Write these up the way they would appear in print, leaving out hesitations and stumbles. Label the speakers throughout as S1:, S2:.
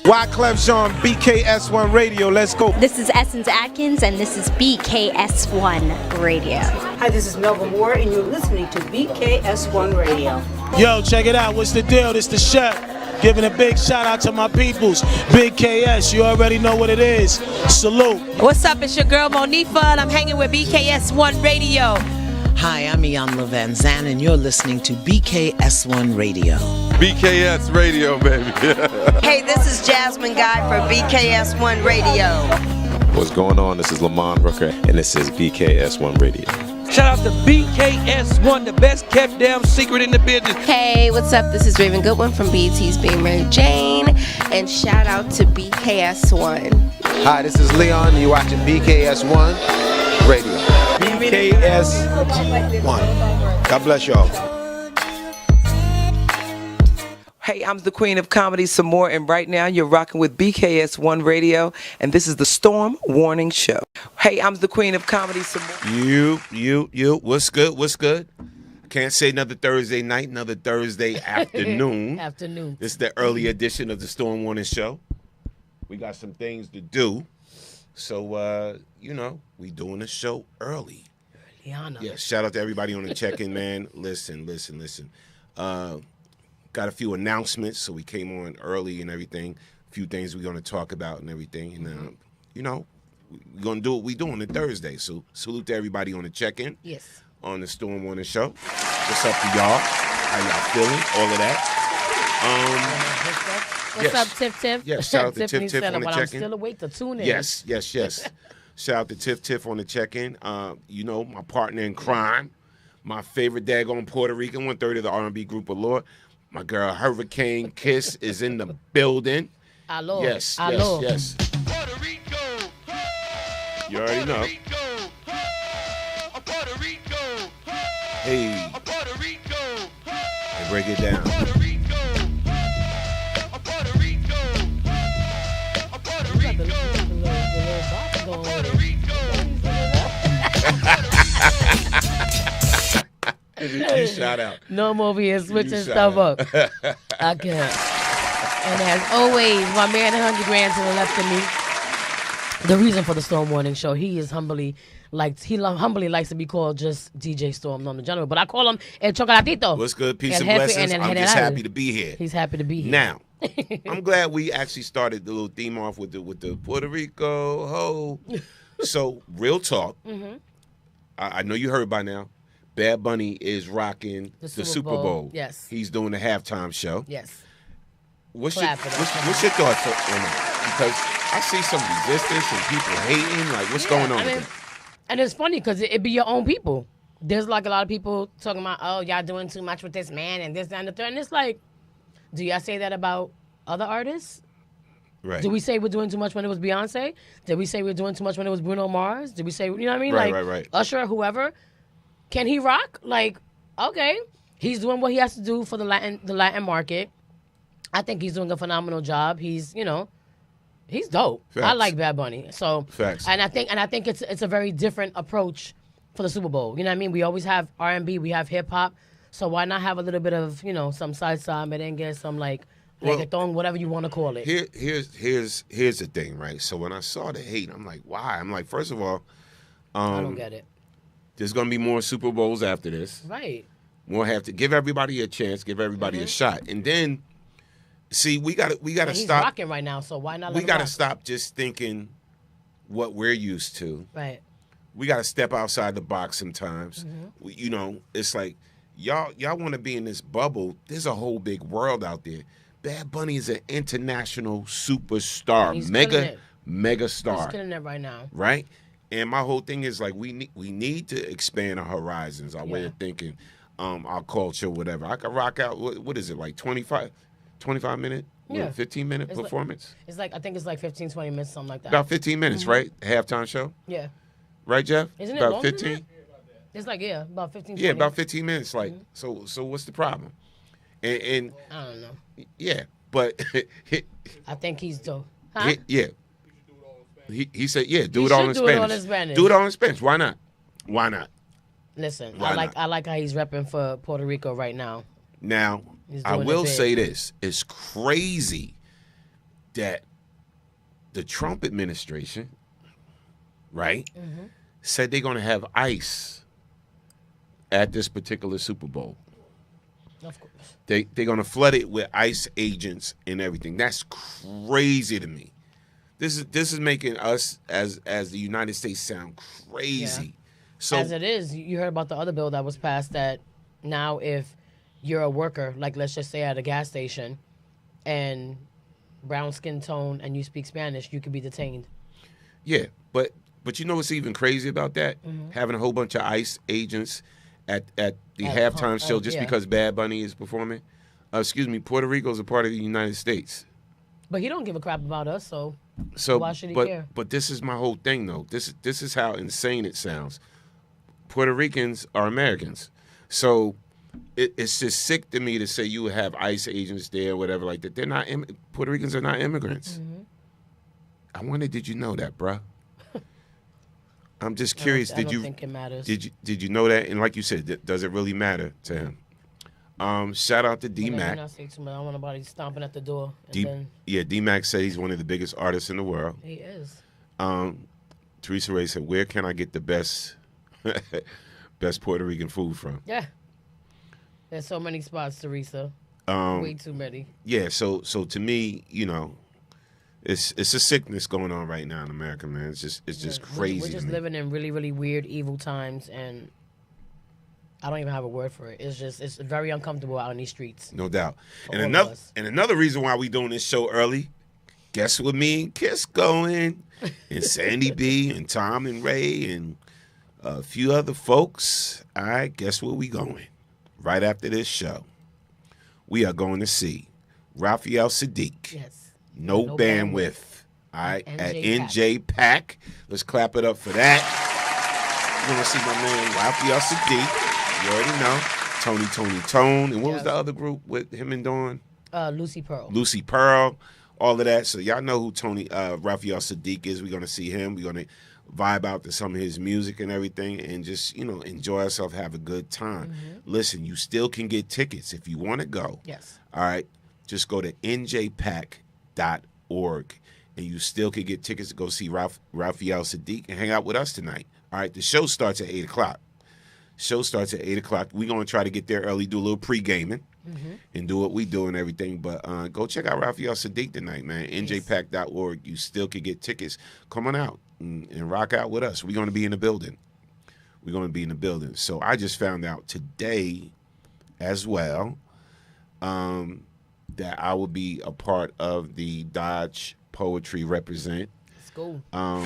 S1: Wyclef Jean, BKS1 Radio. Let's go.
S2: This is Essence Atkins, and this is BKS1 Radio.
S3: Hi, this is Melba Moore, and you're listening to BKS1 Radio.
S4: Yo, check it out. What's the deal? This the chef. Giving a big shout out to my peoples. Big KS, you already know what it is. Salute.
S5: What's up? It's your girl Monifa, and I'm hanging with BKS1 Radio.
S6: Hi, I'm Iyanla Van Zandt, and you're listening to BKS1 Radio.
S7: BKS Radio, baby.
S8: Hey, this is Jasmine Guy for BKS1 Radio.
S9: What's going on? This is Lamont Rooker, and this is BKS1 Radio.
S10: Shout out to BKS1, the best kept damn secret in the business.
S11: Hey, what's up? This is Raven Goodwin from BET's Being Mary Jane, and shout out to BKS1.
S12: Hi, this is Leon, and you're watching BKS1 Radio.
S1: BKS1. God bless y'all.
S10: Hey, I'm the queen of comedy some more, and right now you're rocking with BKS1 Radio, and this is the Storm Warning Show. Hey, I'm the queen of comedy some more.
S1: You. What's good? Can't say another Thursday night, another Thursday afternoon. This is the early edition of the Storm Warning Show. We got some things to do. So, we doing the show early. Yeah, shout out to everybody on the check-in, man. Listen. Got a few announcements, so we came on early and everything. A few things we're going to talk about and everything. And, we're going to do what we do on the Thursday. So salute to everybody on the check-in.
S11: Yes.
S1: On the Storm Warning Show. What's up to y'all? How y'all feeling? All of that.
S11: What's up, Tiff?
S1: Yes, shout out to Tiff on the check-in.
S11: I'm still awake to tune in.
S1: Yes. Shout out to Tiff on the check-in. My partner in crime, my favorite daggone Puerto Rican, 1/3 of the R&B group of Lord. My girl Hurricane Kiss is in the building.
S11: Hello.
S1: Yes.
S11: Puerto
S1: Rico. You already know.
S13: Puerto Rico.
S1: Hey.
S13: Puerto Rico.
S1: And break it down.
S13: Puerto Rico. Puerto Rico. Puerto Rico. Puerto Rico.
S1: You shout out.
S11: No more being switching stuff up. I can't. And as always, my man 100 grand to the left of me. The reason for the Storm Warning Show, he humbly likes to be called just DJ Storm, not the general. But I call him El Chocolatito.
S1: What's good? Peace and blessings. I'm just happy to be here.
S11: He's happy to be here.
S1: Now, I'm glad we actually started the little theme off with the Puerto Rico ho. So, real talk.
S11: Mm-hmm.
S1: I know you heard by now. Bad Bunny is rocking the Super Bowl.
S11: Yes.
S1: He's doing the halftime show.
S11: Yes.
S1: What's your thoughts on that? Because I see some resistance and people hating. Like, what's going on with it?
S11: And it's funny because it be your own people. There's like a lot of people talking about, oh, y'all doing too much with this man and this, that, and the third. And it's like, do y'all say that about other artists?
S1: Right.
S11: Do we say we're doing too much when it was Beyonce? Did we say we're doing too much when it was Bruno Mars? Did we say, you know what I mean?
S1: Right.
S11: Usher, whoever. Can he rock? Like, okay. He's doing what he has to do for the Latin market. I think he's doing a phenomenal job. He's dope.
S1: Facts.
S11: I like Bad Bunny. So
S1: Facts.
S11: And I think it's a very different approach for the Super Bowl. You know what I mean? We always have R&B, we have hip hop. So why not have a little bit of, some salsa, merengue, some reggaeton, whatever you want to call it.
S1: Here's the thing, right? So when I saw the hate, I'm like, why? I'm like, first of all,
S11: I don't get it.
S1: There's gonna be more Super Bowls after this.
S11: Right.
S1: We'll have to give everybody a chance, give everybody a shot, and then see we gotta stop.
S11: He's rocking right now, so why not?
S1: We gotta stop just thinking what we're used to.
S11: Right.
S1: We gotta step outside the box sometimes. It's like y'all want to be in this bubble. There's a whole big world out there. Bad Bunny is an international superstar, mega star.
S11: He's killing it right now.
S1: Right. And my whole thing is like we need to expand our horizons, our way of thinking, our culture, whatever. I could rock out. What is it, like 25 minute, 15-minute performance?
S11: I think it's like 15, 20 minutes, something like that.
S1: About 15 minutes, right? Halftime show.
S11: Yeah.
S1: Right, Jeff?
S11: Isn't it
S1: about
S11: longer
S1: 15?
S11: than that? It's about 15. 20
S1: Yeah, about 15 minutes. Like, so what's the problem? And
S11: I don't know.
S1: Yeah, but
S11: I think he's dope.
S1: Huh? Yeah. He said, do it all in Spanish.
S11: Do it all in Spanish.
S1: Do it all in Spanish. Why not?
S11: Listen, I like how he's repping for Puerto Rico right now.
S1: Now, I will say this. It's crazy. that the Trump administration, right, said they're going to have ICE at this particular Super Bowl.
S11: Of course.
S1: They're going to flood it with ICE agents and everything. That's crazy to me. This is making us as the United States sound crazy.
S11: Yeah.
S1: So
S11: as it is, you heard about the other bill that was passed that now if you're a worker, like let's just say at a gas station, and brown skin tone and you speak Spanish, you could be detained.
S1: Yeah, but you know what's even crazy about that? Having a whole bunch of ICE agents at the halftime show just because Bad Bunny is performing. Puerto Rico is a part of the United States.
S11: But he don't give a crap about us, so why should he care?
S1: But this is my whole thing, though. This is how insane it sounds. Puerto Ricans are Americans, so it's just sick to me to say you have ICE agents there, or whatever like that. They're not. Puerto Ricans are not immigrants. I wonder, did you know that, bruh? I'm just curious.
S11: I don't think it matters.
S1: Did you know that? And like you said, does it really matter to him? Shout out to D-Mac.
S11: I don't want nobody stomping at the door.
S1: D-Mac said he's one of the biggest artists in the world.
S11: He is.
S1: Teresa Ray said, "Where can I get the best Puerto Rican food from?"
S11: Yeah. There's so many spots, Teresa. Way too many.
S1: Yeah. So to me, you know, it's a sickness going on right now in America, man. It's just crazy.
S11: We're just living in really, really weird, evil times, and I don't even have a word for it. It's very uncomfortable out in these streets.
S1: No doubt. And another reason why we doing this show early, guess what me and Kiss going, and Sandy B and Tom and Ray and a few other folks. All right, guess where we going? Right after this show, we are going to see Raphael Sadiq.
S11: Yes.
S1: No bandwidth. All right, at NJ Pack. Let's clap it up for that. We're going to see my man Raphael Sadiq. You already know. Tone. And what was the other group with him and Dawn?
S11: Lucy Pearl.
S1: Lucy Pearl. All of that. So y'all know who Raphael Sadiq is. We're going to see him. We're going to vibe out to some of his music and everything and just, enjoy ourselves, have a good time. Listen, you still can get tickets if you want to go.
S11: Yes.
S1: All right. Just go to njpack.org and you still can get tickets to go see Raphael Sadiq and hang out with us tonight. All right. The show starts at 8 o'clock. Show starts at 8 o'clock. We're going to try to get there early, do a little pre-gaming, and do what we do and everything. But go check out Raphael Sadiq tonight, man. njpack.org. You still can get tickets. Come on out and rock out with us. We're going to be in the building. So I just found out today as well that I will be a part of the Dodge Poetry Represent.
S11: Let's go.
S1: Up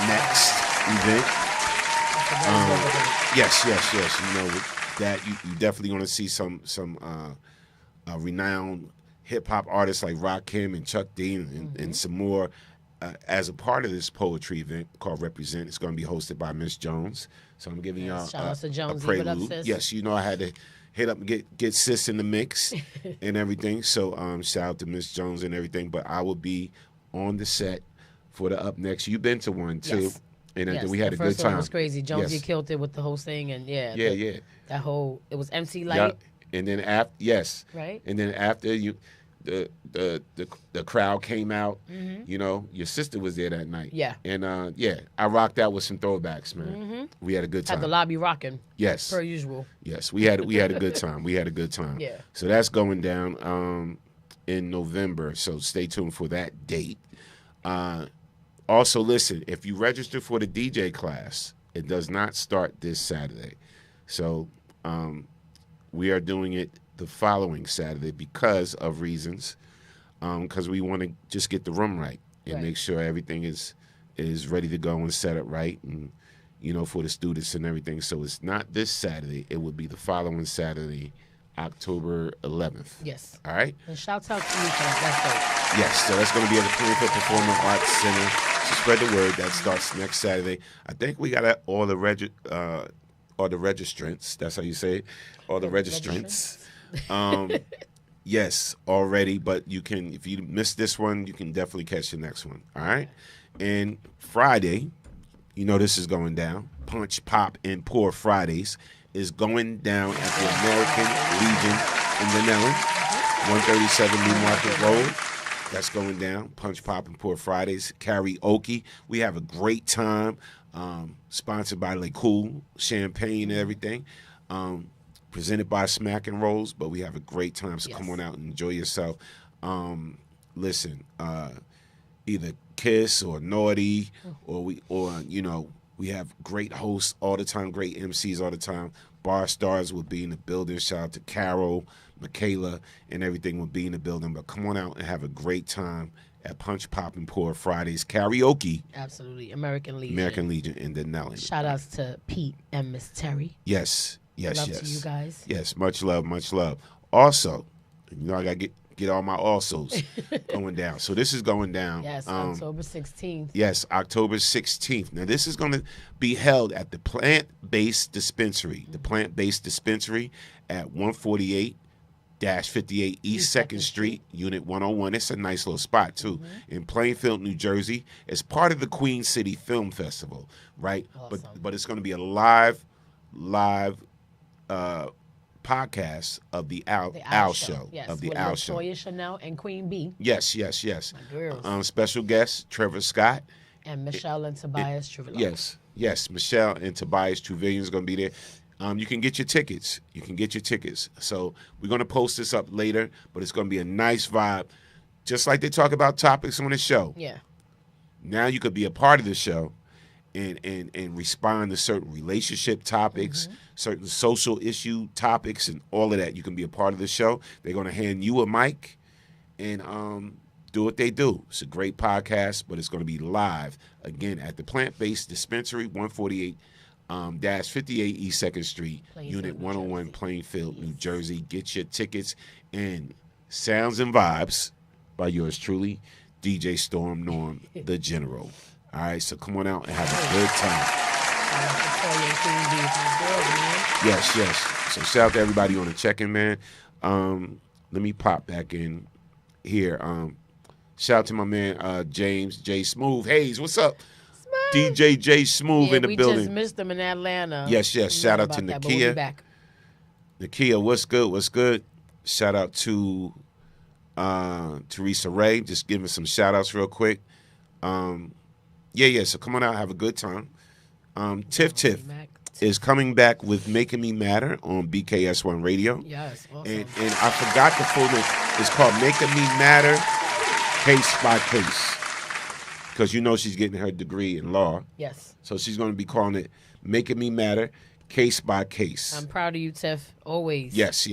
S1: next event. Yes. You know that you definitely going to see some renowned hip hop artists like Rakim and Chuck D and some more as a part of this poetry event called Represent. It's going to be hosted by Miss Jones. So I'm giving y'all a prelude. Yes, I had to hit up and get sis in the mix and everything. So shout out to Miss Jones and everything. But I will be on the set for the Up Next. You've been to one too.
S11: Yes.
S1: And we had a good time.
S11: It was crazy. Jonesy killed it with the whole thing, and that whole it was MC Light.
S1: Yeah. And then after,
S11: right.
S1: And then after the crowd came out, your sister was there that night.
S11: Yeah.
S1: And I rocked out with some throwbacks, man. We had a good time.
S11: Had the lobby rocking.
S1: Yes.
S11: Per usual.
S1: Yes, we had a good time.
S11: Yeah.
S1: So that's going down in November. So stay tuned for that date. Also, listen, if you register for the DJ class, it does not start this Saturday. So we are doing it the following Saturday because of reasons, because we want to just get the room right and make sure everything is ready to go and set up right and, for the students and everything. So it's not this Saturday. It would be the following Saturday, October 11th.
S11: Yes.
S1: All right?
S11: And shouts out to you, that's dope.
S1: Yes, so that's going to be at the Plainfield Performing Arts Center. So spread the word. That starts next Saturday. I think we got all the registrants. That's how you say it. All the registrants. Yes, already. But you can, if you miss this one, you can definitely catch the next one. All right? And Friday, this is going down. Punch, Pop, and Pour Fridays is going down at the American Legion in Vanilla, 137 New Market Road. That's going down. Punch, Pop, and Pour Fridays. Karaoke. We have a great time. Sponsored by Le Cool, champagne and everything. Presented by Smack and Rolls, but we have a great time. So come on out and enjoy yourself. Listen, either Kiss or Naughty, or we have great hosts all the time, great MCs all the time. Bar Stars will be in the building. Shout out to Carol, Michaela, and everything will be in the building. But come on out and have a great time at Punch, Pop, and Pour Fridays. Karaoke.
S11: Absolutely. American Legion.
S1: American Legion in Denali.
S11: Shout outs to Pete and Miss Terry.
S1: Yes.
S11: Love to you guys.
S1: Yes, much love, much love. Also, I got to get all my alsos going down. So this is going down.
S11: Yes, October 16th.
S1: Yes, October 16th. Now, this is going to be held at the Plant-Based Dispensary. The Plant-Based Dispensary at 148-58 East 2nd Street, Unit 101. It's a nice little spot, too, in Plainfield, New Jersey. It's part of the Queen City Film Festival, right?
S11: Awesome.
S1: But it's going to be a live podcast of the Owl Show.
S11: Yes,
S1: of the
S11: with
S1: Owl Show.
S11: Latoya Chanel and Queen Bee.
S1: Yes.
S11: My girls.
S1: Special guest Trevor Scott
S11: And Michelle and Tobias Truvillon.
S1: Yes. Michelle and Tobias Truvillon is going to be there. You can get your tickets. So we're going to post this up later, but it's going to be a nice vibe, just like they talk about topics on the show.
S11: Yeah.
S1: Now you could be a part of the show and respond to certain relationship topics, certain social issue topics, and all of that. You can be a part of the show. They're going to hand you a mic and do what they do. It's a great podcast, but it's going to be live, again, at the Plant-Based Dispensary, 148-58 East 2nd Street, Unit 101, Plainfield, New Jersey. Get your tickets. And Sounds and Vibes by yours truly, DJ Storm Norm, the General. All right, so come on out and have a good time. Yes. So shout out to everybody on the check-in, man. Let me pop back in here. Shout out to my man James J. Smooth Hayes. What's up? DJ J. Smooth in the building.
S11: We just missed him in Atlanta.
S1: Yes. Shout out to Nakia. Nakia, what's good? Shout out to Teresa Ray. Just giving some shout outs real quick. So come on out, have a good time. Tiff is coming back with Making Me Matter on BKS1 Radio.
S11: Yes, awesome.
S1: And I forgot the full name. It's called Making Me Matter Case by Case. Because she's getting her degree in law.
S11: Yes.
S1: So she's going to be calling it Making Me Matter Case by Case.
S11: I'm proud of you, Tiff, always.
S1: Yes.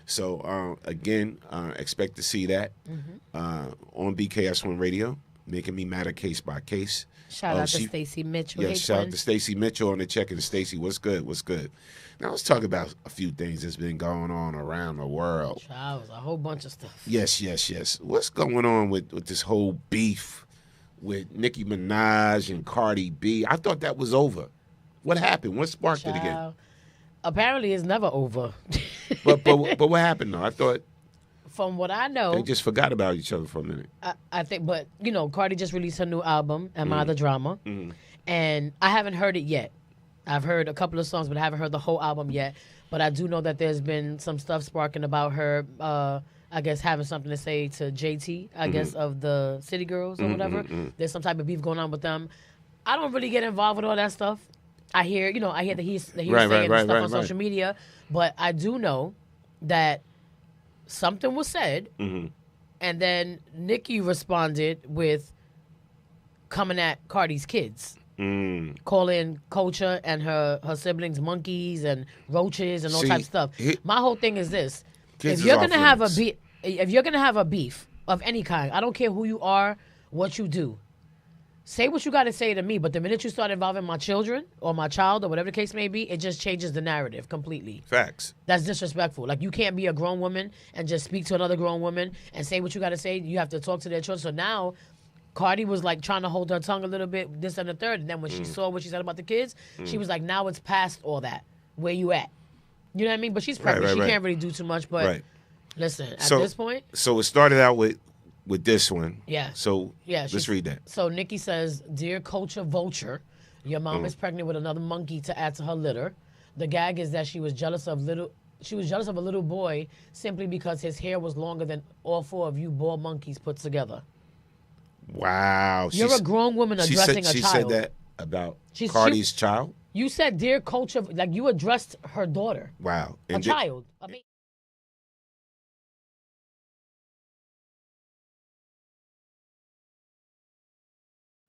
S1: So, again, expect to see that on BKS1 Radio. Making Me Matter Case by Case.
S11: Shout out to Stacey Mitchell.
S1: Yes, shout out to Stacey Mitchell on the check-in. Stacey, what's good? Now let's talk about a few things that's been going on around the world.
S11: Child, a whole bunch of stuff.
S1: Yes. What's going on with this whole beef with Nicki Minaj and Cardi B? I thought that was over. What happened? What sparked it again?
S11: Apparently, it's never over.
S1: but what happened though? I thought.
S11: From what I know,
S1: they just forgot about each other for a minute.
S11: I think, but Cardi just released her new album, Am I the Drama? And I haven't heard it yet. I've heard a couple of songs, but I haven't heard the whole album yet. But I do know that there's been some stuff sparking about her, I guess, having something to say to JT, I guess, of the City Girls or whatever. There's some type of beef going on with them. I don't really get involved with all that stuff. I hear that he's saying stuff on social media, but I do know that something was said, and then Nicki responded with coming at Cardi's kids, calling Culture and her siblings monkeys and roaches and all types of stuff. My whole thing is this: if you're gonna have a beef of any kind, I don't care who you are, what you do. Say what you got to say to me, but the minute you start involving my children or my child or whatever the case may be, it just changes the narrative completely.
S1: Facts.
S11: That's disrespectful. Like, you can't be a grown woman and just speak to another grown woman and say what you got to say. You have to talk to their children. So now, Cardi was like trying to hold her tongue a little bit, this and the third. And then when she saw what she said about the kids, she was like, now it's past all that. Where you at? You know what I mean? But she's pregnant. She can't really do too much. But listen, at this point.
S1: So it started out with this one.
S11: Yeah.
S1: So let's read that.
S11: So Nicki says, Dear Culture Vulture, your mom is pregnant with another monkey to add to her litter. The gag is that she was jealous of little jealous of a little boy simply because his hair was longer than all 4 of you bald monkeys put together.
S1: Wow.
S11: You're a grown woman addressing a child.
S1: She said that about Cardi's child?
S11: You said, dear culture, like you addressed her daughter.
S1: Wow.
S11: A child. I mean,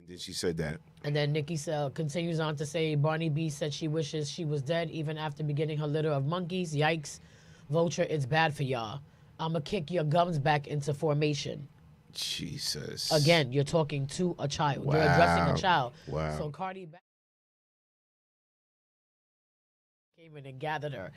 S1: then she said that.
S11: And then Nikki continues on to say, Barney B said she wishes she was dead even after beginning her litter of monkeys. Yikes. Vulture, it's bad for y'all. I'ma kick your gums back into formation.
S1: Jesus.
S11: Again, you're talking to a child.
S1: Wow.
S11: You're addressing a child.
S1: Wow.
S11: So Cardi came in and gathered her.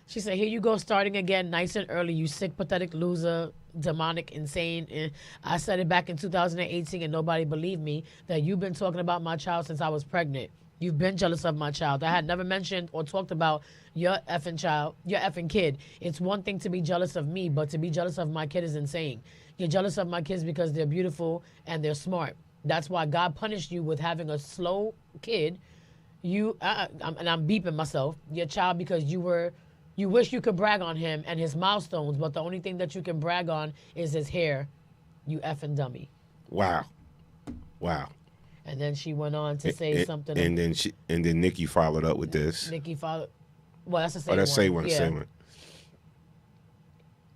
S11: She said, here you go, starting again, nice and early, you sick, pathetic loser, demonic, insane. And I said it back in 2018 and nobody believed me that you've been talking about my child since I was pregnant. You've been jealous of my child. I had never mentioned or talked about your effing child, your effing kid. It's one thing to be jealous of me, but to be jealous of my kid is insane. You're jealous of my kids because they're beautiful and they're smart. That's why God punished you with having a slow kid. And I'm beeping myself, your child, because you wish you could brag on him and his milestones, but the only thing that you can brag on is his hair, you effing dummy.
S1: Wow. Wow.
S11: And then she went on to say something.
S1: And then Nikki followed up with this.
S11: Nikki followed. Well, that's the same
S1: one. Oh, that's same one.
S11: Yeah.
S1: Same one.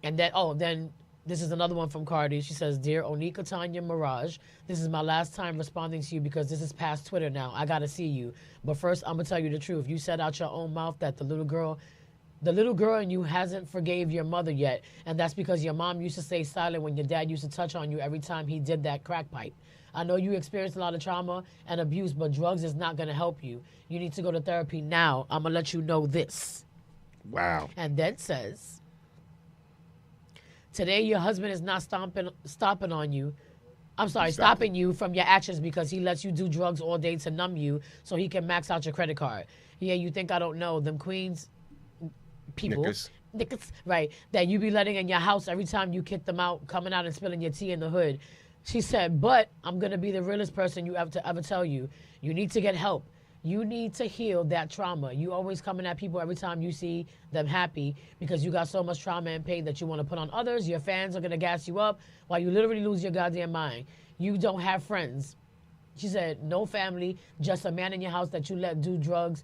S11: And then this is another one from Cardi. She says, Dear Onika Tanya Mirage, this is my last time responding to you because this is past Twitter now. I got to see you. But first, I'm going to tell you the truth. You said out your own mouth that the little girl in you hasn't forgave your mother yet. And that's because your mom used to stay silent when your dad used to touch on you every time he did that crack pipe. I know you experienced a lot of trauma and abuse, but drugs is not going to help you. You need to go to therapy now. I'm going to let you know this.
S1: Wow.
S11: And then says, today your husband is not stopping you from your actions because he lets you do drugs all day to numb you so he can max out your credit card. Yeah, you think I don't know. Them Queens people, niggas, right, that you be letting in your house every time you kick them out, coming out and spilling your tea in the hood. She said, but I'm going to be the realest person you ever tell you. You need to get help. You need to heal that trauma. You always coming at people every time you see them happy because you got so much trauma and pain that you want to put on others. Your fans are going to gas you up while you literally lose your goddamn mind. You don't have friends. She said, no family, just a man in your house that you let do drugs,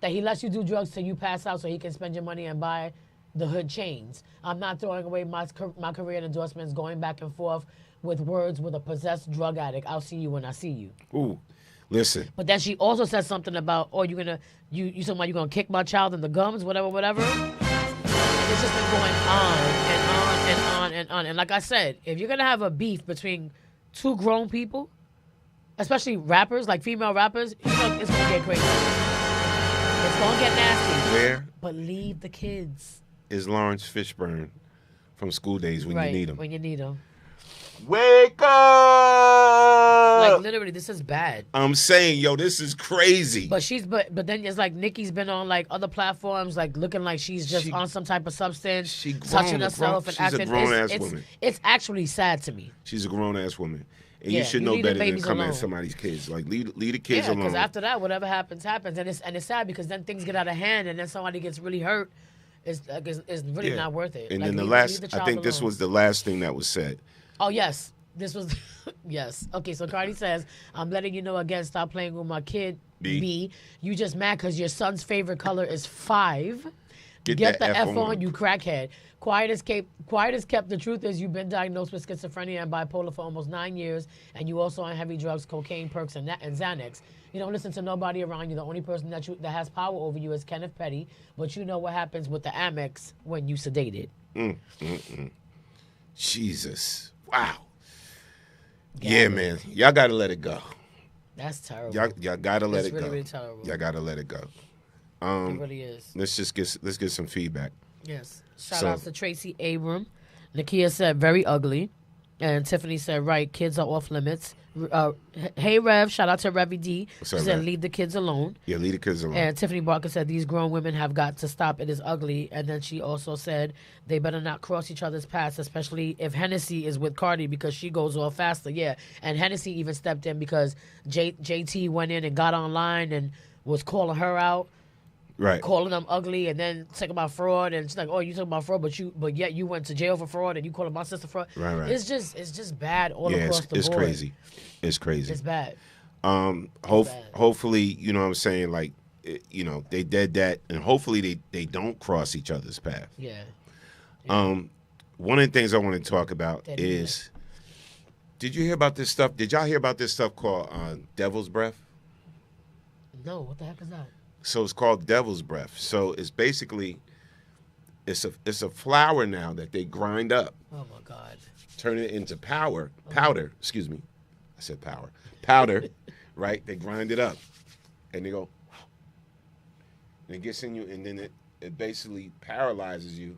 S11: that he lets you do drugs till you pass out so he can spend your money and buy the hood chains. I'm not throwing away my career and endorsements, going back and forth with words with a possessed drug addict. I'll see you when I see you.
S1: Ooh, listen.
S11: But then she also said something about, you talking about you're gonna kick my child in the gums, whatever. It's just been going on and on and on and on. And like I said, if you're gonna have a beef between two grown people, especially rappers, like female rappers, it's gonna get crazy. It's gonna get nasty.
S1: Where?
S11: But leave the kids.
S1: Is Lawrence Fishburne from School Days when you need him?
S11: When you need him.
S1: Wake up!
S11: Like literally, this is bad.
S1: I'm saying, yo, this is crazy.
S11: But then it's like Nikki's been on like other platforms, like looking like she's just on some type of substance, touching herself and acting.
S1: She's a grown-ass woman.
S11: It's actually sad to me.
S1: She's a grown-ass woman. And you should know better than come at somebody's kids. Like, leave the kids alone.
S11: Yeah, because after that, whatever happens. And it's sad because then things get out of hand and then somebody gets really hurt. It's really not worth it.
S1: And
S11: like,
S1: then I think this was the last thing that was said.
S11: Oh, yes. This was, yes. Okay, so Cardi says, I'm letting you know again, stop playing with my kid, B. You just mad because your son's favorite color is 5. Get the F on, you crackhead. Quiet as kept. The truth is you've been diagnosed with schizophrenia and bipolar for almost 9 years, and you also on heavy drugs, cocaine, perks, and Xanax. You don't listen to nobody around you. The only person that has power over you is Kenneth Petty, but you know what happens with the Amex when you sedated.
S1: Jesus. Wow. Yeah, man. Y'all got to let it go.
S11: That's terrible.
S1: Y'all got to let it go.
S11: It's really terrible.
S1: Y'all got to let it go.
S11: It really is.
S1: Let's get some feedback.
S11: Yes. Shout out to Tracy Abram. Nakia said, very ugly. And Tiffany said, right, kids are off limits. Hey, Rev. Shout out to Revy D. She said, leave the kids alone.
S1: Yeah, leave the kids alone.
S11: And Tiffany Barker said, these grown women have got to stop. It is ugly. And then she also said, they better not cross each other's paths, especially if Hennessy is with Cardi because she goes off faster. Yeah. And Hennessy even stepped in because JT went in and got online and was calling her out.
S1: Right.
S11: calling them ugly, and then talking about fraud, and it's like, oh, you talking about fraud, but yet you went to jail for fraud, and you calling my sister fraud.
S1: Right.
S11: It's just bad all across the board.
S1: It's crazy. It's crazy.
S11: It's bad.
S1: Hopefully, you know what I'm saying, like, they did that, and hopefully they don't cross each other's path.
S11: Yeah.
S1: One of the things I want to talk about is, did you hear about this stuff? Did y'all hear about this stuff called Devil's Breath?
S11: No, what the heck is that?
S1: So it's called Devil's Breath. So it's basically, it's a flour now that they grind up.
S11: Oh my God.
S1: Turn it into powder. Excuse me, I said powder, right? They grind it up, and they go, and it gets in you, and then it basically paralyzes you,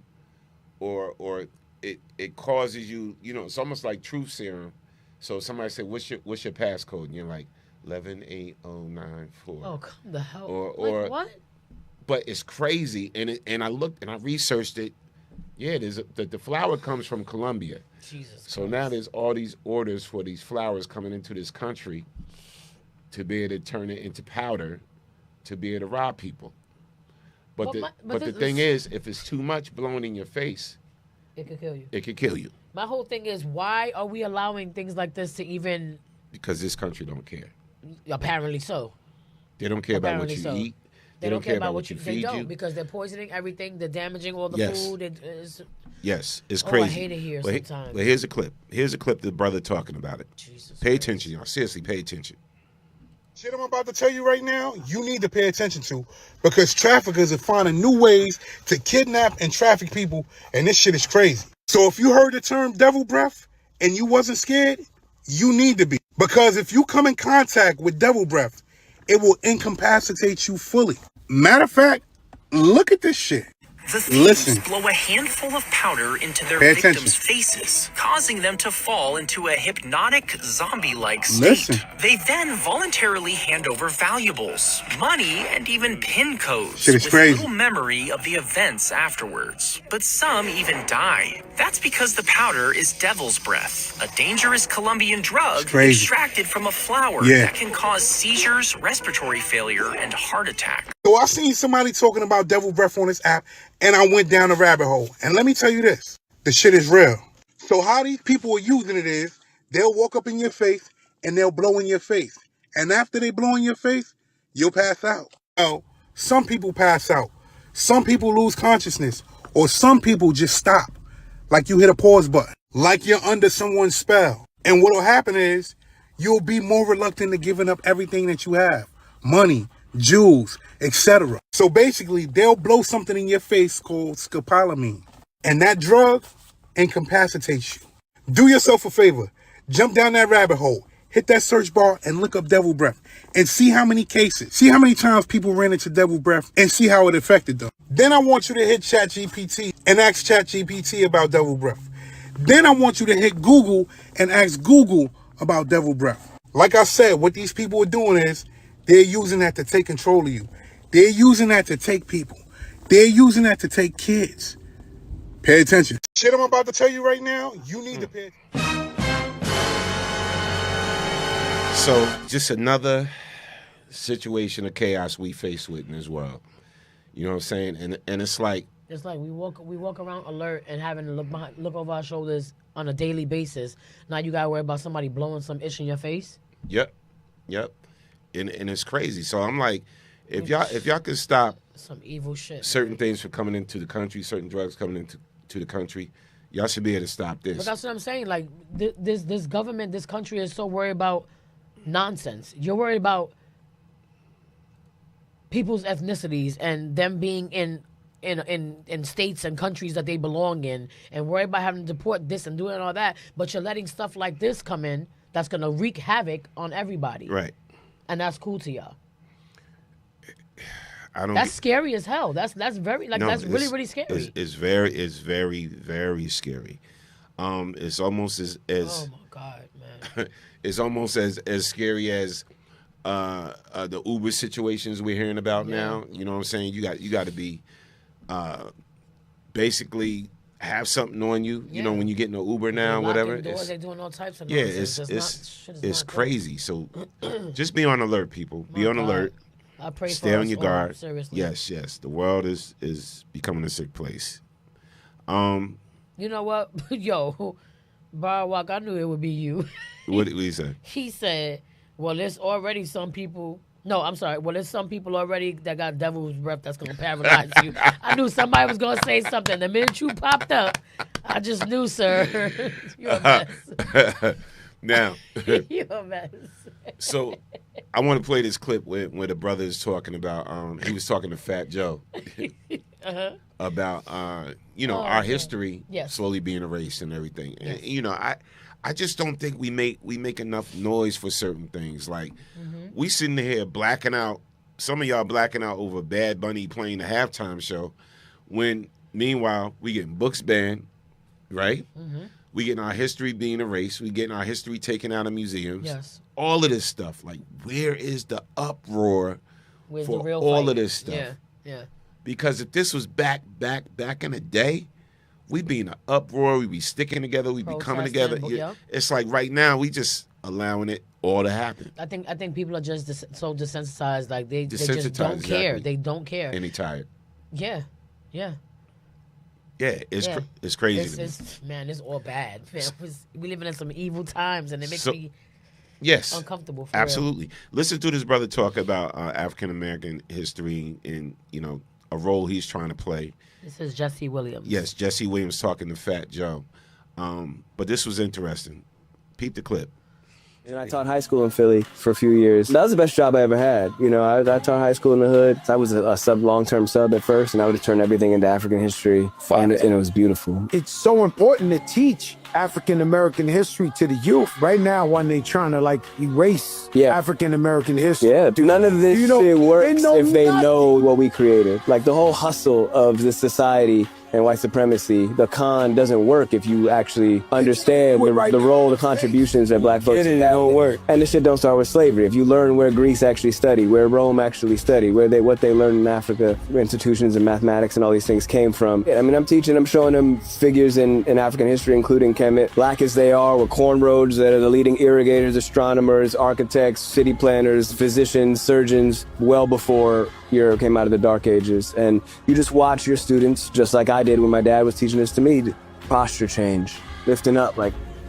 S1: or it causes you. It's almost like truth serum. So somebody said, "What's your passcode?" And you're like, 118094.
S11: Oh, come the hell!
S1: Or
S11: like what?
S1: But it's crazy, and I looked and I researched it. Yeah, the flour comes from Colombia.
S11: Jesus.
S1: So now there's all these orders for these flours coming into this country to be able to turn it into powder to be able to rob people. But the thing is, if it's too much blown in your face,
S11: it could kill you.
S1: It could kill you.
S11: My whole thing is, why are we allowing things like this to even?
S1: Because this country don't care.
S11: Apparently so.
S1: They don't care about what you eat.
S11: They don't care about what you feed you. Because they're poisoning everything. They're damaging all the food.
S1: Yes, it's crazy.
S11: I hate it here sometimes.
S1: But here's a clip. Here's a clip of the brother talking about it. Pay attention, y'all. Seriously, pay attention.
S14: Shit I'm about to tell you right now, you need to pay attention to, because traffickers are finding new ways to kidnap and traffic people, and this shit is crazy. So if you heard the term devil breath and you wasn't scared, you need to be. Because if you come in contact with devil breath, it will incapacitate you fully. Matter of fact, look at this shit.
S15: The thieves blow a handful of powder into their victims' faces, causing them to fall into a hypnotic, zombie-like state. They then voluntarily hand over valuables, money, and even PIN codes with little memory of the events afterwards. But some even die. That's because the powder is devil's breath, a dangerous Colombian drug extracted from a flower that can cause seizures, respiratory failure, and heart attack.
S14: So I seen somebody talking about devil breath on this app, and I went down a rabbit hole. And let me tell you this, the shit is real. So how these people are using it is, they'll walk up in your face and they'll blow in your face. And after they blow in your face, you'll pass out. Well, some people pass out. Some people lose consciousness. Or some people just stop. Like you hit a pause button. Like you're under someone's spell. And what'll happen is, you'll be more reluctant to giving up everything that you have. Money, jewels, etc. So basically, they'll blow something in your face called scopolamine. And that drug incapacitates you. Do yourself a favor. Jump down that rabbit hole. Hit that search bar and look up devil breath. And see how many cases. See how many times people ran into devil breath and see how it affected them. Then I want you to hit ChatGPT and ask ChatGPT about devil breath. Then I want you to hit Google and ask Google about devil breath. Like I said, what these people are doing is, they're using that to take control of you. They're using that to take people. They're using that to take kids. Pay attention. Shit I'm about to tell you right now, you need to pay attention.
S1: So just another situation of chaos we face with in this world. You know what I'm saying? And it's like
S11: we walk around alert and having to look over our shoulders on a daily basis. Now you gotta worry about somebody blowing some ish in your face.
S1: Yep. And it's crazy. So I'm like, if y'all could stop
S11: some evil shit,
S1: certain things from coming into the country, certain drugs coming into the country, y'all should be able to stop this.
S11: But that's what I'm saying. Like this government, this country is so worried about nonsense. You're worried about people's ethnicities and them being in states and countries that they belong in, and worried about having to deport this and doing all that. But you're letting stuff like this come in that's gonna wreak havoc on everybody.
S1: Right.
S11: And that's cool to y'all. That's scary as hell. That's very that's really, really scary.
S1: It's very, very scary. It's almost as
S11: oh my God, man.
S1: It's almost as scary as the Uber situations we're hearing about now. You know what I'm saying? You got to be basically have something on you. You know, when you get in an Uber now, whatever.
S11: They're doing all types of
S1: yeah,
S11: nonsense.
S1: it's crazy. So just be on alert, people. Be on alert.
S11: I pray
S1: Stay
S11: for
S1: on
S11: us
S1: your
S11: all,
S1: guard.
S11: seriously.
S1: Yes. The world is becoming a sick place.
S11: You know what? Yo, Barawak, I knew it would be you.
S1: What did he say?
S11: He said, well, there's already some people. No, I'm sorry. Well, there's some people already that got devil's breath that's going to paralyze you. I knew somebody was going to say something. The minute you popped up, I just knew, sir. You're a mess.
S1: Now,
S11: You're a mess.
S1: So I want to play this clip where the brother is talking about, he was talking to Fat Joe about, our history slowly being erased and everything.
S11: Yes.
S1: And, I just don't think we make enough noise for certain things. Like, we sitting here blacking out, some of y'all blacking out over Bad Bunny playing the halftime show, when, meanwhile, we getting books banned, right? We getting our history being erased. We getting our history taken out of museums.
S11: Yes.
S1: All of this stuff. Like, where is the uproar
S11: Where's
S1: for
S11: the real
S1: all
S11: fight?
S1: of this stuff?
S11: Yeah.
S1: Because if this was back in the day, we'd be in an uproar. We'd be sticking together. We'd be coming together.
S11: Yep.
S1: It's like right now we just allowing it all to happen.
S11: I think people are just so desensitized. Like they just
S1: Desensitized,
S11: don't care.
S1: exactly.
S11: They don't care.
S1: And they tired.
S11: Yeah.
S1: Yeah, it's crazy to me.
S11: Man, it's all bad. Man, we living in some evil times, and it makes me uncomfortable. For
S1: absolutely.
S11: Real.
S1: Listen to this brother talk about African American history and a role he's trying to play.
S11: This is Jesse Williams.
S1: Yes, Jesse Williams talking to Fat Joe. But this was interesting. Peep the clip.
S16: And I taught high school in Philly for a few years. That was the best job I ever had. I taught high school in the hood. I was a long-term sub at first, and I would just turn everything into African history, and it was beautiful.
S17: It's so important to teach African American history to the youth. Right now, when they trying to erase African American history.
S16: Yeah, none of this shit works if they know what we created. Like the whole hustle of this society and white supremacy, the con doesn't work if you actually understand the role, the contributions that black folks have. It don't work. And this shit don't start with slavery. If you learn where Greece actually studied, where Rome actually studied, what they learned in Africa, institutions and mathematics and all these things came from. I mean, I'm showing them figures in African history, including Kemet, black as they are, with cornrows that are the leading irrigators, astronomers, architects, city planners, physicians, surgeons, well before Europe came out of the Dark Ages. And you just watch your students, just like I did when my dad was teaching this to me, posture change, lifting up,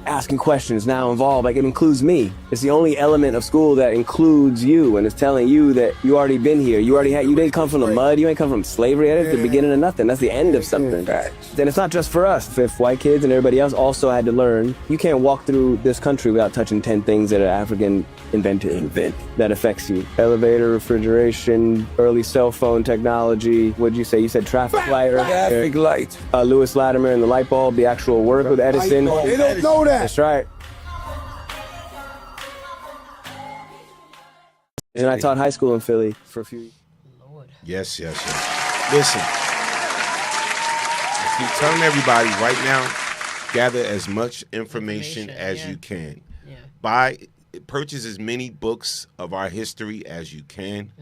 S16: asking questions now involved, it includes me. It's the only element of school that includes you, and it's telling you that you already been here. You didn't come from the mud, you ain't come from slavery. That's the beginning of nothing. That's the end of something. Then it's not just for us. If white kids and everybody else also had to learn, you can't walk through this country without touching 10 things that are African invented that affects you. Elevator, refrigeration, early cell phone technology. What'd you say? You said traffic light.
S17: Traffic light.
S16: Lewis Latimer and the light bulb, the actual work with Edison.
S17: They don't know that.
S16: That's right. And I taught high school in Philly for a few years.
S1: Yes. Listen, I keep telling everybody right now, gather as much information as you can. Purchase as many books of our history as you can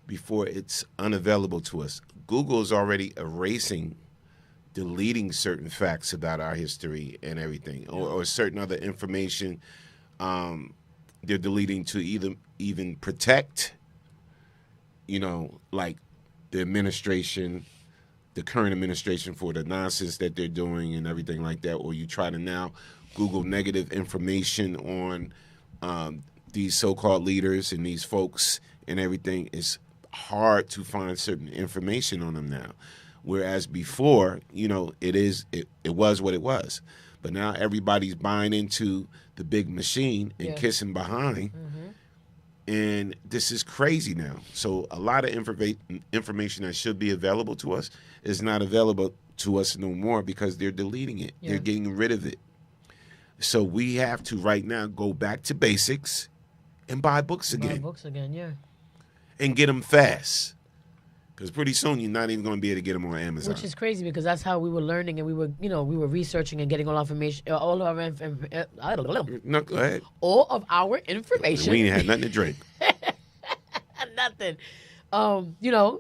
S1: before it's unavailable to us. Google is already deleting certain facts about our history and everything, or certain other information. They're deleting to even protect, like the administration, the current administration, for the nonsense that they're doing and everything like that. Or you try to now Google negative information on these so-called leaders and these folks and everything. It's hard to find certain information on them now. Whereas before, it was what it was. But now everybody's buying into the big machine and kissing behind. And this is crazy now. So a lot of information that should be available to us is not available to us no more because they're deleting it. They're getting rid of it. So we have to right now go back to basics and buy books again. And get them fast. Because pretty soon you're not even going to be able to get them on Amazon.
S11: Which is crazy because that's how we were learning and we were researching and getting all of our information.
S1: We ain't had nothing to drink.
S11: Nothing.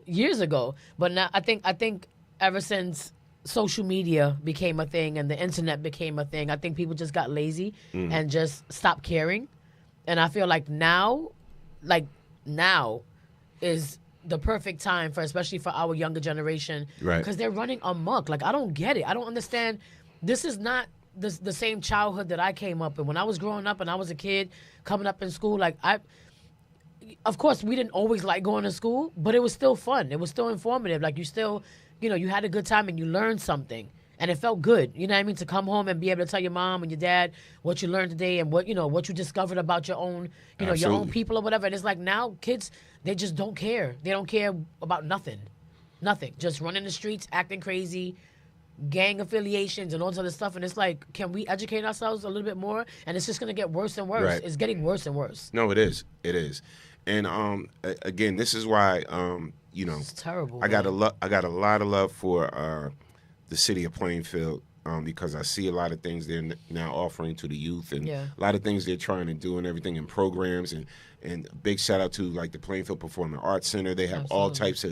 S11: Years ago. But now I think ever since social media became a thing and the internet became a thing, I think people just got lazy and just stopped caring. And I feel like now is the perfect time for, especially for our younger generation,
S1: Right.
S11: because they're running amok. Like, I don't get it. I don't understand. This is not the same childhood that I came up in. When I was growing up and I was a kid coming up in school, like of course, we didn't always like going to school, but it was still fun. It was still informative. Like, you still, you had a good time and you learned something. And it felt good, you know what I mean, to come home and be able to tell your mom and your dad what you learned today and what you discovered about your own, your own
S1: Absolutely.
S11: people or whatever. And it's like, now kids, they just don't care. They don't care about nothing. Nothing. Just running the streets, acting crazy, gang affiliations and all this other stuff. And it's like, can we educate ourselves a little bit more? And it's just going to get worse and worse.
S1: Right.
S11: It's getting worse and worse.
S1: No, it is. It is. And again, this is why
S11: It's terrible.
S1: I got a lot of love for the city of Plainfield, because I see a lot of things they're now offering to the youth, and a lot of things they're trying to do and everything in programs, and big shout out to like the Plainfield Performing Arts Center. They have all types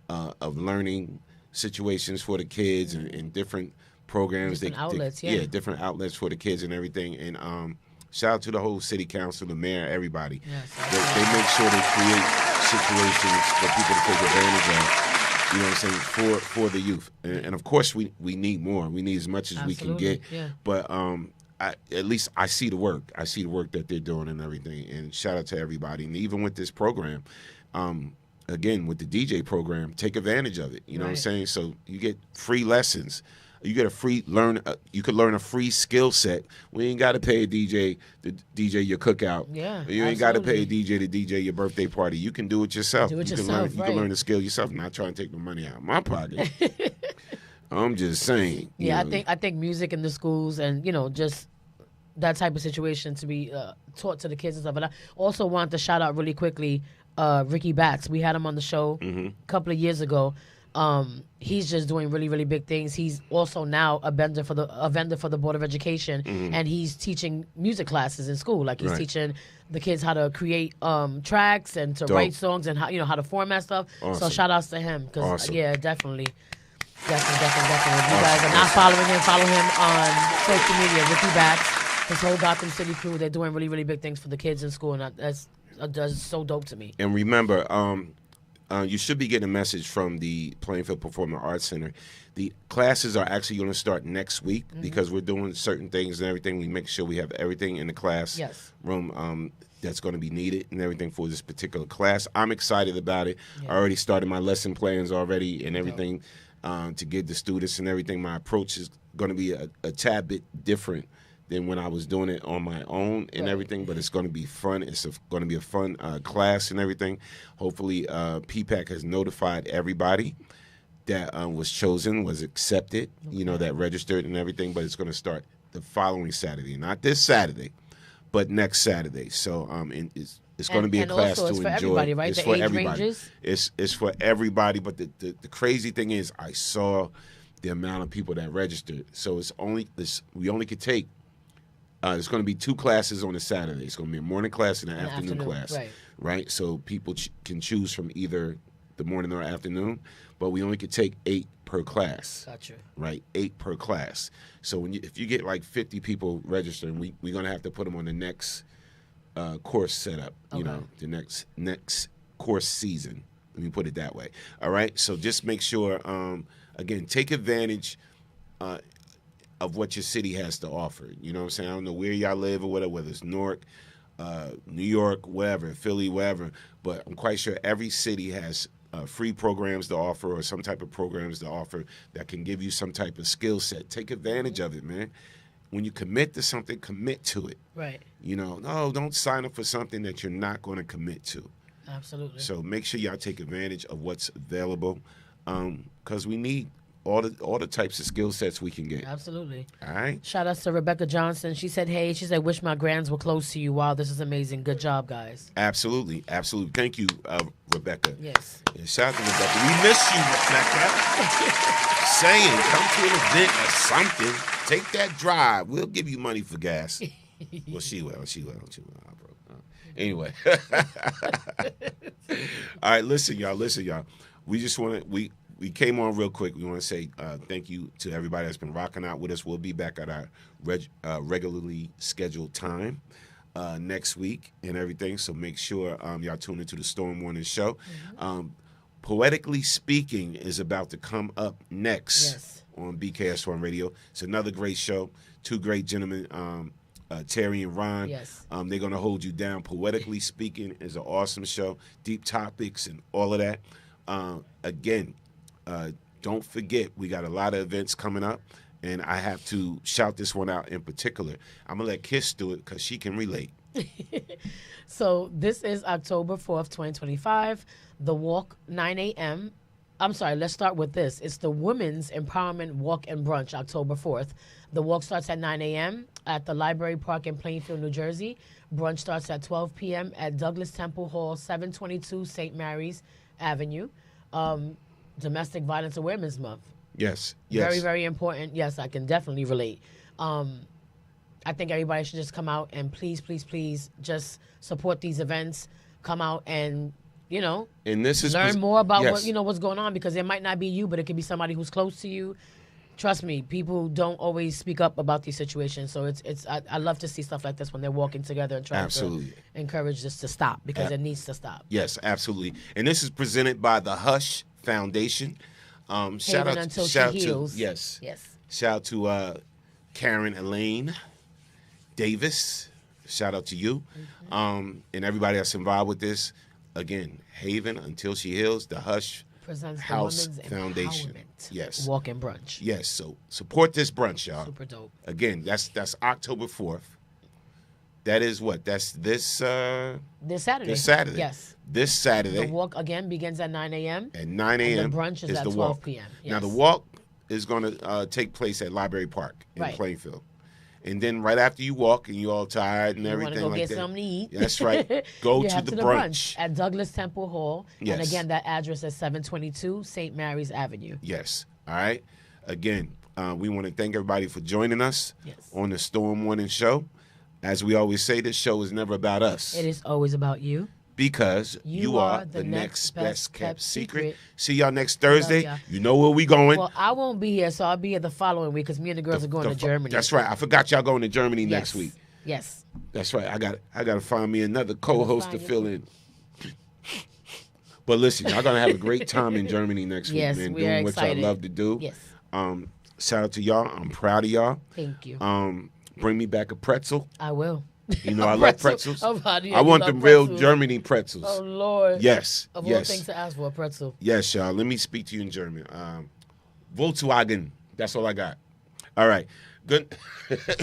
S1: of learning situations for the kids and different programs.
S11: Different outlets,
S1: different outlets for the kids and everything. And shout out to the whole city council, the mayor, everybody.
S11: Yes,
S1: they make sure they create situations for people to take advantage of. You know what I'm saying, for the youth, and of course we need more. We need as much as we can get.
S11: Yeah.
S1: But at least I see the work. I see the work that they're doing and everything. And shout out to everybody. And even with this program, again with the DJ program, take advantage of it. You know what I'm saying? So you get free lessons. You get a free you could learn a free skill set. We ain't got to pay a DJ to DJ your cookout.
S11: Yeah,
S1: you ain't got to pay a DJ to DJ your birthday party. You can do it yourself.
S11: Do it
S1: you
S11: yourself,
S1: can learn the skill yourself. I'm not trying to take the money out of my pocket. I'm just saying.
S11: Yeah, I think music in the schools and just that type of situation to be taught to the kids and stuff. But I also want to shout out really quickly Ricky Batts. We had him on the show a couple of years ago. He's just doing really, really big things. He's also now a vendor for the Board of Education, and he's teaching music classes in school. Like he's teaching the kids how to create tracks and to write songs and how to format stuff.
S1: Awesome.
S11: So shout outs to him because definitely. If you
S1: Awesome.
S11: guys are not following him, follow him on social media. Ricky Batts, his whole Gotham City crew. They're doing really, really big things for the kids in school, and that's so dope to me.
S1: And remember, you should be getting a message from the Plainfield Performing Arts Center. The classes are actually going to start next week because we're doing certain things and everything. We make sure we have everything in the class room that's going to be needed and everything for this particular class. I'm excited about it. I already started my lesson plans already and everything to give the students and everything. My approach is going to be a tad bit different than when I was doing it on my own and everything, but it's going to be fun. It's going to be a fun class and everything. Hopefully, PPAC has notified everybody that was chosen, was accepted, that registered and everything, but it's going to start the following Saturday. Not this Saturday, but next Saturday. So it's going to be a class to enjoy.
S11: Everybody, right?
S1: It's
S11: the
S1: for
S11: age
S1: everybody.
S11: ranges?
S1: It's for everybody, but the crazy thing is I saw the amount of people that registered. So we only could take there's going to be 2 classes on a Saturday. It's going to be a morning class and an afternoon class, right? So people can choose from either the morning or afternoon, but we only could take 8 per class.
S11: Gotcha.
S1: Right, 8 per class. So if you get like 50 people registering, we're going to have to put them on the next course setup. The next course season. Let me put it that way. All right. So just make sure. Again, take advantage of what your city has to offer. You know what I'm saying? I don't know where y'all live or whatever, whether it's Newark, New York, wherever, Philly, wherever, but I'm quite sure every city has free programs to offer or some type of programs to offer that can give you some type of skill set. Take advantage of it, man. When you commit to something, commit to it.
S11: Right.
S1: No, don't sign up for something that you're not going to commit to.
S11: Absolutely.
S1: So make sure y'all take advantage of what's available because we need all the types of skill sets we can get.
S11: Absolutely.
S1: All right.
S11: Shout out to Rebecca Johnson. She said, hey, wish my grands were close to you. Wow, this is amazing. Good job, guys.
S1: Absolutely. Thank you, Rebecca.
S11: Yes.
S1: Yeah, shout out to Rebecca. We miss you, Rebecca. Saying, come to an event or something. Take that drive. We'll give you money for gas. Well, she will. Anyway. All right, listen, y'all. We just want to, we came on real quick. We want to say thank you to everybody that's been rocking out with us. We'll be back at our regularly scheduled time. next week and everything. So make sure y'all tune into the Storm Warning Show. Poetically Speaking is about to come up next on BKS1 Radio. It's another great show. Two great gentlemen, Terry and Ron. They're going to hold you down. Poetically Speaking is an awesome show. Deep topics and all of that. Again, don't forget, we got a lot of events coming up, and I have to shout this one out in particular. I'm going to let Kiss do it because she can relate.
S11: So this is October 4th, 2025. The walk, 9 a.m. I'm sorry, let's start with this. It's the Women's Empowerment Walk and Brunch, October 4th. The walk starts at 9 a.m. at the Library Park in Plainfield, New Jersey. Brunch starts at 12 p.m. at Douglas Temple Hall, 722 St. Mary's Avenue. Domestic Violence Awareness Month.
S1: Yes.
S11: Very, very important. Yes, I can definitely relate. I think everybody should just come out and please, please, please just support these events. Come out and,
S1: and this is
S11: learn more about what's going on, because it might not be you, but it could be somebody who's close to you. Trust me, people don't always speak up about these situations. So I love to see stuff like this when they're walking together and trying to encourage this to stop, because it needs to stop.
S1: Yes, absolutely. And this is presented by the Hush Foundation. Shout out
S11: Until She Heals.
S1: Yes. Shout out to Karen Elaine Davis. Shout out to you. And everybody that's involved with this. Again, Haven Until She Heals, the Hush
S11: presents
S1: House
S11: the Women's
S1: Foundation.
S11: Empowerment
S1: Yes.
S11: Walk and Brunch.
S1: Yes. So support this brunch, y'all.
S11: Super dope.
S1: Again, that's October 4th. That is what? That's this Saturday.
S11: This Saturday.
S1: Yes. This Saturday.
S11: The walk again begins at 9 a.m.
S1: At 9 a.m.
S11: And the brunch is at 12 p.m.
S1: Now the walk is going to take place at Library Park in Plainfield. And then right after you walk and you're all tired and everything
S11: go
S1: like
S11: get
S1: that.
S11: something to eat.
S1: That's right. Go to the brunch
S11: at Douglas Temple Hall.
S1: Yes.
S11: And again, that address is 722 St. Mary's Avenue.
S1: Yes. All right. Again, we want to thank everybody for joining us on the Storm Warning Show. As we always say, this show is never about us.
S11: It is always about you.
S1: Because you are the next best kept secret. See y'all next Thursday. You know where we going.
S11: Well, I won't be here, so I'll be here the following week because me and the girls are going to Germany.
S1: That's right. I forgot y'all going to Germany next week.
S11: Yes.
S1: That's right. I got to find me another co-host to fill in. But listen, y'all gonna have a great time in Germany next week, man.
S11: We are
S1: doing what y'all
S11: excited.
S1: love to do.
S11: Yes.
S1: Shout out to y'all. I'm proud of y'all.
S11: Thank you.
S1: Bring me back a pretzel.
S11: I will.
S1: You know I love pretzels.
S11: I
S1: want the real Germany pretzels.
S11: Oh Lord.
S1: Yes.
S11: Of all things to ask for, a pretzel.
S1: Yes, y'all. Let me speak to you in German. Volkswagen. That's all I got. All right. Good.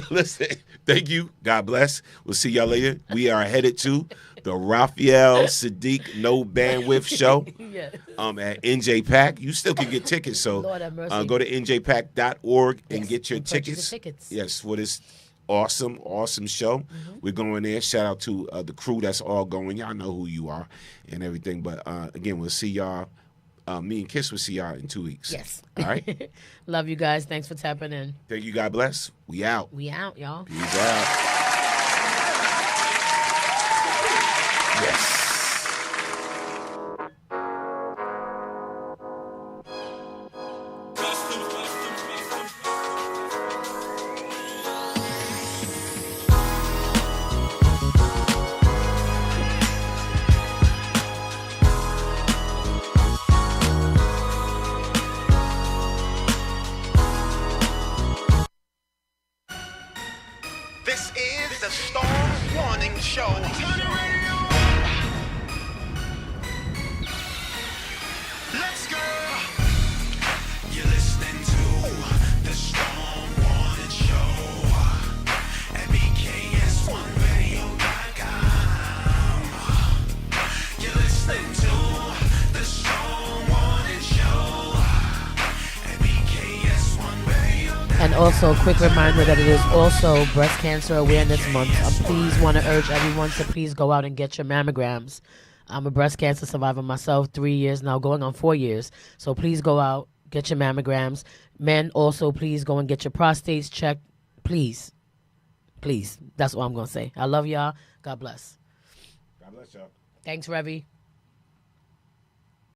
S1: Listen. Thank you. God bless. We'll see y'all later. We are headed to the Raphael Sadiq No Bandwidth Show at NJ Pack. You still can get tickets, so
S11: Lord have mercy.
S1: go to njpack.org and get your
S11: tickets.
S1: Yes, for this awesome show. We're going there. Shout out to the crew that's all going. Y'all know who you are and everything. But again, we'll see y'all. Me and Kiss will see y'all in 2 weeks.
S11: Yes.
S1: All right.
S11: Love you guys. Thanks for tapping in.
S1: Thank you. God bless. We out.
S11: We out, y'all.
S1: Peace out. Yes.
S13: This is the Storm Warning Show. Let's go. You're listening to the Storm Warning Show at BKS1Radio.com. You're listening to the Storm Warning Show at BKS1Radio.com.
S11: And also, a quick reminder that it is also Breast Cancer Awareness Month. Please want to urge everyone to please go out and get your mammograms. I'm a breast cancer survivor myself, 3 years now, going on 4 years. So please go out, get your mammograms. Men, also, please go and get your prostates checked. Please. Please. That's all I'm going to say. I love y'all. God bless.
S1: God bless y'all.
S11: Thanks, Revy.